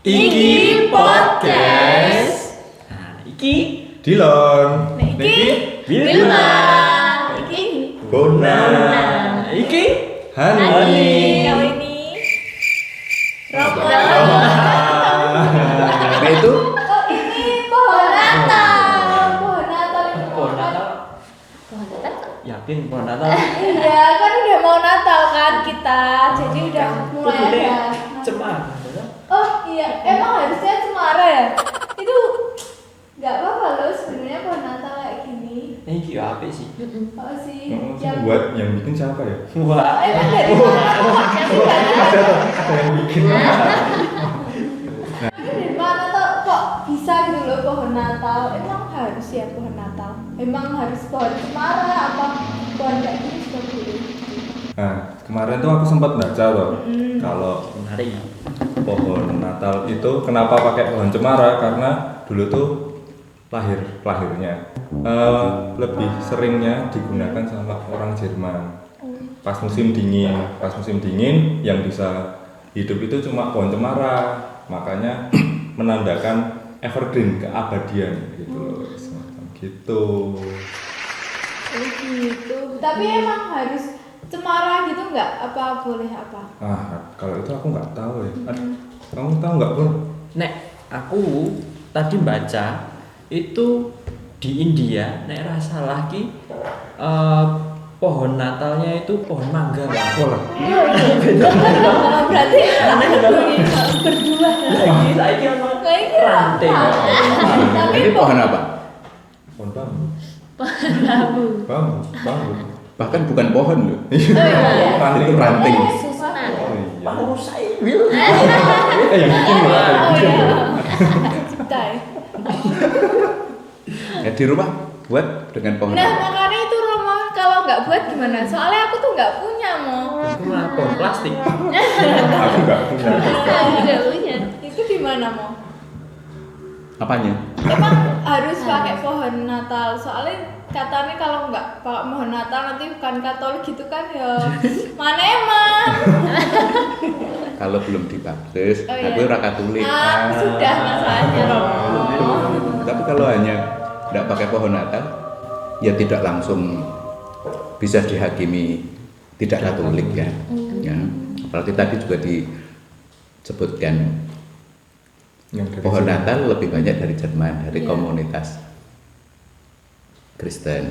Iki podcast. Nah, iki Dilon. Iki Wilma. Iki Bona. Iki Hani. Kali ini Romo. Nah itu Oh ini pohon Natal. Pohon Natal ini. pohon Natal. Pohon Natal. Yakin pohon Natal? Iya kan udah mau Natal kan kita, jadi udah mulai ada. Cemara. Oh iya, emang harusnya cemara ya? Itu nggak apa-apa loh sebenarnya pohon Natal kayak gini. Iki apa sih? Oh sih, yang buat yang bikin siapa ya? Wah. emang dari mana? Ada yang bikin. Dari mana tuh kok bisa gitu loh pohon Natal? Emang harus ya pohon Natal? Emang harus pohon cemara apa pohon kayak gini juga boleh? Nah, kemarin tuh aku sempat baca loh, kalau Menarik. pohon Natal itu kenapa pakai pohon cemara, karena dulu tuh lahirnya lebih seringnya digunakan sama orang Jerman pas musim dingin yang bisa hidup itu cuma pohon cemara, makanya menandakan evergreen, keabadian gitu loh, semacam gitu. Oh gitu. Tapi emang harus cemara gitu nggak? Apa boleh apa? Kalau itu aku nggak tahu ya. Kamu tahu nggak, Bun? Nek aku tadi baca itu di India, nek rasa lagi pohon Natalnya itu pohon mangga lah. Wah, Oh, berarti berdua. Lagi saiki ono Kayaknya ranting. Tapi Ini pohon apa? pohon bambu. bambu. Bambu. Bahkan bukan pohon loh. Ranting. Itu ranting. Susunan. Oh iya. Mau saya Will. Yang bikin loh, yang Oh bikin iya. loh. Cipta ya. Ya di rumah buat dengan pohon Nah apa? makanya itu Romo kalau nggak buat gimana? Soalnya aku tuh nggak punya mo. Itu mah pohon plastik. Aku nggak punya. Nggak punya. Itu gimana mo? Apanya? Emang harus pakai pohon Natal. Soalnya katanya kalau nggak pakai pohon Natal nanti bukan Katolik gitu kan ya. Mana emang? Kalau belum dibaptis, Oh, iya. aku ora Katolik. Sudah masalahnya Romo. Tapi kalau hanya tidak pakai pohon Natal, ya tidak langsung bisa dihakimi tidak Katolik ya. Ya. Apalagi tadi juga disebutkan Yang dari pohon sini. Natal lebih banyak dari Jerman, dari Iya. komunitas Kristen.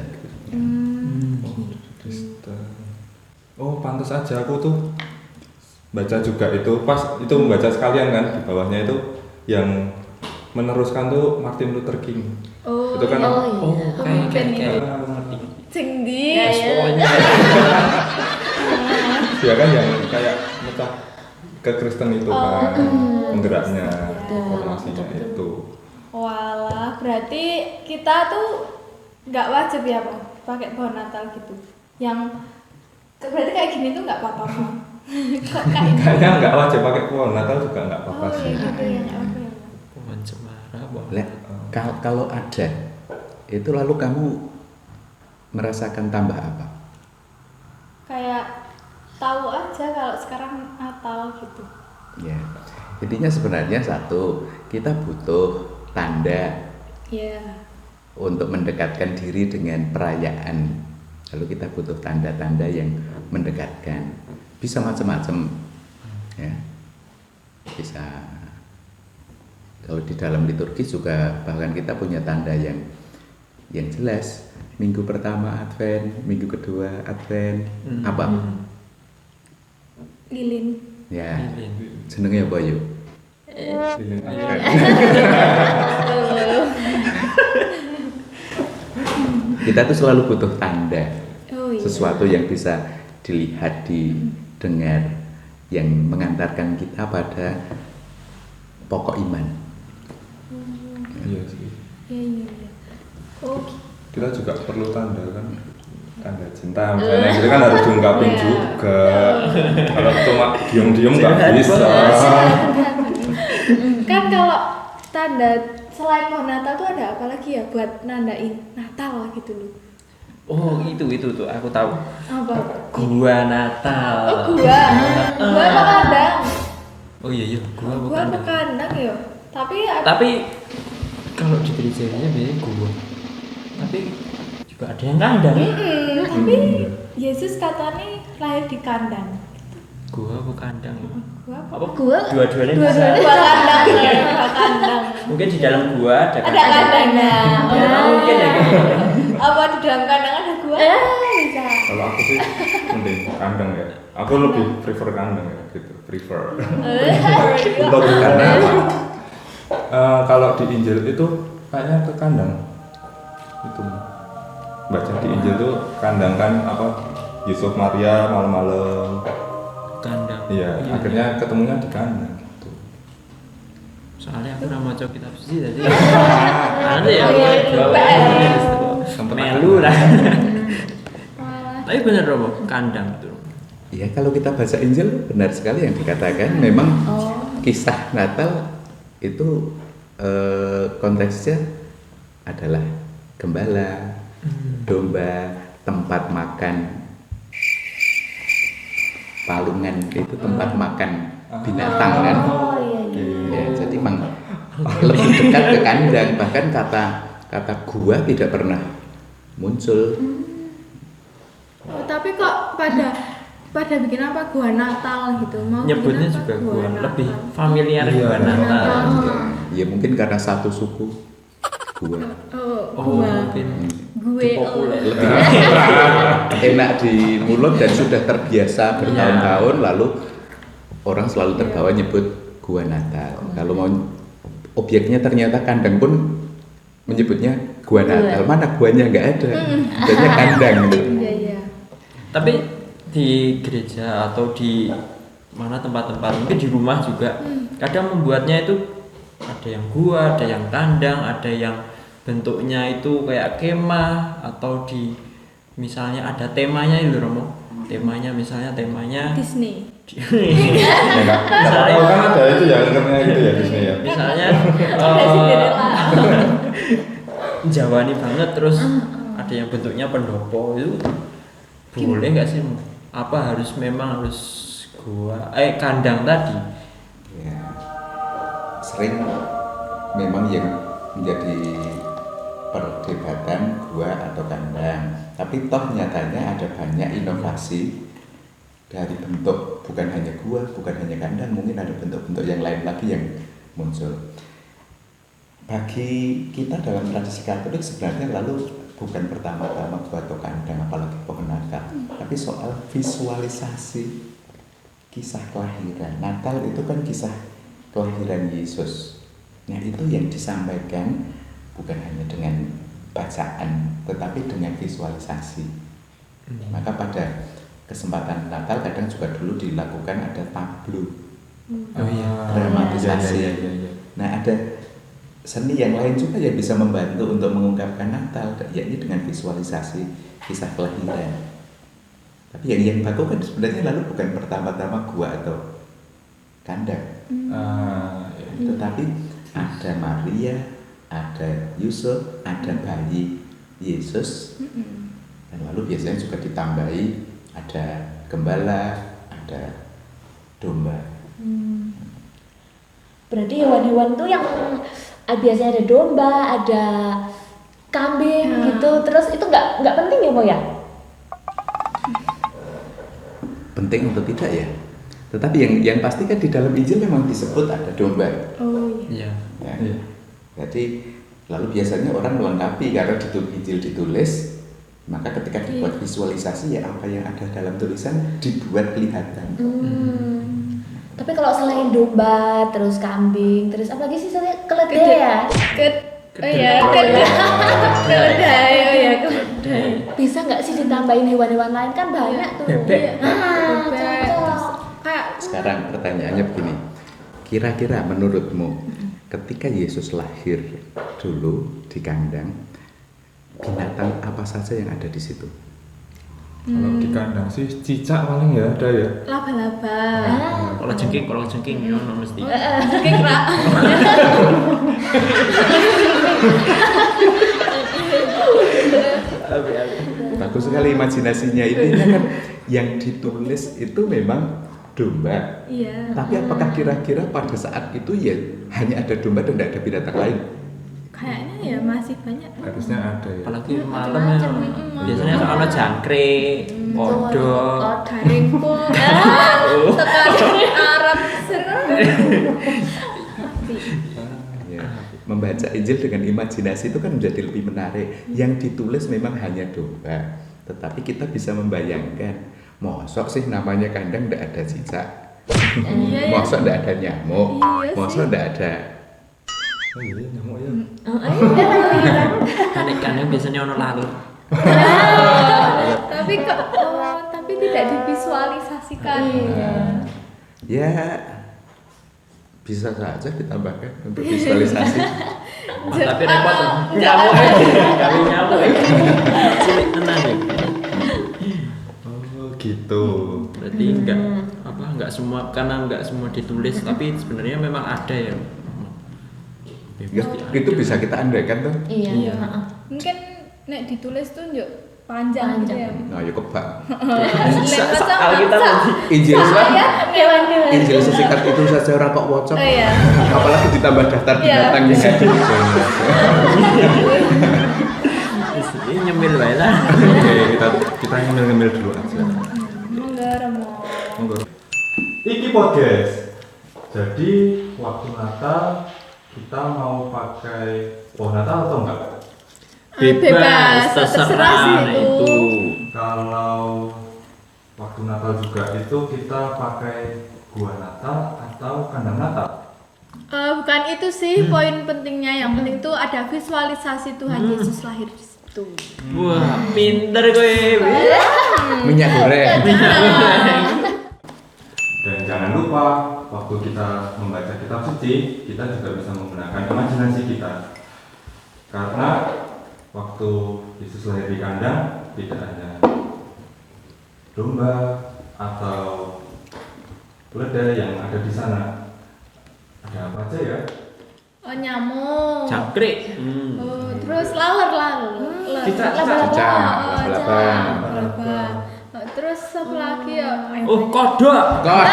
Kristen. Oh, pantas aja aku tuh baca juga itu, pas itu membaca sekalian kan, di bawahnya itu yang meneruskan tuh Martin Luther King. Oh, Itu kan Oh, kayak Sing di. Yes, pokoknya. dia kan yang kayak mecah ke Kristen itu kan, penggeraknya, formasinya itu. Walah, berarti kita tuh nggak wajib ya Bang, pakai pohon Natal gitu. Yang berarti kayak gini tuh nggak apa-apa Bang. Kok kayak gini? Kayaknya nggak wajib pakai pohon Natal juga nggak apa-apa Oh sih. iya gitu ya, nggak apa ya. Pohon cemara, Lah, kalau ada, itu lalu kamu merasakan tambah apa? Kayak tahu aja kalau sekarang Natal gitu. Ya, intinya sebenarnya satu, kita butuh tanda Iya. untuk mendekatkan diri dengan perayaan. Lalu kita butuh tanda-tanda yang mendekatkan. Bisa macam-macam, ya. Bisa. Kalau di dalam liturgi juga bahkan kita punya tanda yang jelas. Minggu pertama Advent, minggu kedua Advent, apa? Lilin. Ya, Lilin. senengnya apa yuk? Lilin aja. Kita tuh selalu butuh tanda, Oh iya. sesuatu yang bisa dilihat, didengar, yang mengantarkan kita pada pokok iman. Iya sih. Iya iya. Iya. Oh. Kita juga perlu tanda kan, tanda cinta misalnya gitu kan harus diungkapin Iya. juga. Kalau cuma diem-diem nggak Jahat bisa. Kan kalau tanda selain pohon Natal tuh ada apa lagi ya buat nandain Natal gitu loh. Oh, itu tuh aku tahu. Apa? Gua Natal. Oh gua apa kadang? Oh iya iya, gua Gua bukan. apa kandang ya? Tapi kalau di gerejanya biasanya gua. Tapi juga ada yang kandang. Tapi Yesus katanya lahir di kandang. Gua bukan kandang. Gua apa? Apa? Gua Dua-duanya bisa. dua-duanya Gua kandang ya, gua kandang. Mungkin di dalam gua ada Ada kandang. kandangnya. Ya, mungkin ya gitu. Apa di dalam kandang ada gua? bisa. Kalau aku sih mending kandang ya. Aku lebih prefer kandang ya gitu. Prefer. Untuk karena apa? Kalau di Injil itu kayaknya ke kandang. Itu baca di Injil tuh kandang kan apa Yusuf Maria malam-malam. Kandang. Iya, akhirnya ketemunya di kandang gitu. Soalnya aku nama cowok kitab suci tadi. Nanti ya. Oh, iya, Sempet Melu lah. Malah. Tapi bener Robo, kandang tuh. Ya kalau kita baca Injil benar sekali yang dikatakan memang kisah Natal itu konteksnya adalah gembala, domba, tempat makan, palungan itu tempat makan binatang kan. Oh iya iya. Ya, jadi memang lebih dekat ke kandang, bahkan kata gua tidak pernah muncul. Oh, tapi kok pada bikin apa gua Natal gitu mau Nyebutnya bikin apa? juga gua Natal. lebih familiar Iya, gua Natal. Ya mungkin karena satu suku gua Oh, gua mungkin gue populer. enak di mulut dan sudah terbiasa bertahun-tahun, lalu orang selalu terbawa nyebut gua Natal. Kalau mau objeknya ternyata kandang pun menyebutnya gua Natal, mana guanya nggak ada, adanya kandang gitu. Iya iya. Tapi di gereja atau di mana tempat-tempat mungkin di rumah juga kadang membuatnya itu ada yang gua, ada yang kandang, ada yang bentuknya itu kayak kemah atau di misalnya ada temanya itu Romo. Temanya misalnya Disney. Ya nggak tahu kan ada itu ya internet gitu ya Disney ya. misalnya Ada Cinderella. Jawani banget terus ada yang bentuknya pendopo itu boleh nggak sih? Apa memang harus gua kandang tadi? Ya, sering memang yang menjadi perdebatan gua atau kandang, tapi toh nyatanya ada banyak inovasi dari bentuk, bukan hanya gua, bukan hanya kandang, mungkin ada bentuk-bentuk yang lain lagi yang muncul. Bagi kita dalam tradisi Katolik sebenarnya lalu bukan pertama-tama gua atau kandang, apalagi pohon Natal, tapi soal visualisasi kisah kelahiran. Natal itu kan kisah kelahiran Yesus. Nah itu yang disampaikan bukan hanya dengan bacaan, tetapi dengan visualisasi. Maka pada kesempatan Natal kadang juga dulu dilakukan ada tableau, Oh iya. dramatisasi. Iya. Nah ada seni yang lain juga yang bisa membantu untuk mengungkapkan Natal, yakni dengan visualisasi kisah kelahiran. Tapi yang baku kan sebenarnya lalu bukan pertama-tama gua atau kandang, tetapi ada Maria, ada Yusuf, ada bayi Yesus, dan lalu biasanya juga ditambahi ada gembala, ada domba. Berarti hewan-hewan tuh yang biasanya ada domba, ada kambing gitu. Terus itu nggak penting ya, Mo ya? Penting atau tidak ya? Tetapi yang pasti kan di dalam Injil memang disebut ada domba. Oh iya. Iya. Ya. Jadi lalu biasanya orang melengkapi karena di Injil ditulis, maka ketika dibuat visualisasi ya apa yang ada dalam tulisan dibuat kelihatan. Tapi kalau selain domba, terus kambing, terus apa lagi sih saya keledai ya? Oh iya, keledai. Oh iya, keledai. Bisa nggak sih ditambahin hewan-hewan lain kan banyak tuh. Bebek. Bebek. Cocok. Terus kayak Sekarang pertanyaannya begini, kira-kira menurutmu ketika Yesus lahir dulu di kandang, binatang apa saja yang ada di situ? Kalau di kandang sih cicak paling ya ada ya. laba-laba. Kalau jengking ya mesti. Kayak kerak. Bagus sekali imajinasinya. Itu kan yang ditulis itu memang domba. Iya. Tapi apakah kira-kira pada saat itu ya hanya ada domba dan tidak ada binatang lain? Kayaknya ya masih banyak. Harusnya ada ya. Apalagi malam ya. Macam-macam. Biasanya ono jangkrik, kodok. Garing pun. Tekan Arab serem. Ya. Membaca Injil dengan imajinasi itu kan menjadi lebih menarik. Yang ditulis memang hanya domba, tetapi kita bisa membayangkan, mosok sih namanya kandang tidak ada cicak, Iya, ya. mosok tidak ada nyamuk, Iya mosok sih. tidak ada. Oh iya, nyamuk ya. Kadang biasanya ono lalat. Tapi kok tapi tidak divisualisasikan. Ya bisa saja ditambahkan untuk visualisasi. Tapi repot tuh. Nyamuk. Kami nyamuk. Cilik tenan ya. Oh gitu. Berarti enggak semua, karena enggak semua ditulis, tapi sebenarnya memang ada ya. Ya, itu bisa kita andaikan tuh. Iya. Heeh. Mungkin nek ditulis tuh njuk panjang gitu ya. Nah, ya kebak. Kita nanti Injil Hewan-hewan. Injil sesingkat itu saja orang kok wocok. Oh iya. Apalagi ditambah daftar Iya. binatang yang ada. ini nyemil bae lah. Oke, kita ngemil-ngemil dulu aja. Monggo Romo. Monggo. Iki podcast. Jadi waktu Natal kita mau pakai pohon Natal atau enggak? Bebas, terserah sih itu. Kalau waktu Natal juga itu kita pakai gua Natal atau kandang Natal? Bukan itu sih poin pentingnya. Yang penting tuh ada visualisasi Tuhan Yesus lahir di situ. Wah, pinter gue. Minyak goreng. Dan jangan lupa waktu kita membaca kitab suci, kita juga bisa menggunakan imajinasi kita. Karena waktu Yesus lahir di kandang tidak hanya domba atau keledai yang ada di sana. Ada apa aja ya? Oh nyamuk. Jangkrik. Oh, terus laler. Cicak. Laba-laba. Laba-laba. Oh, terus apa lagi ya? Oh, kodok. Kok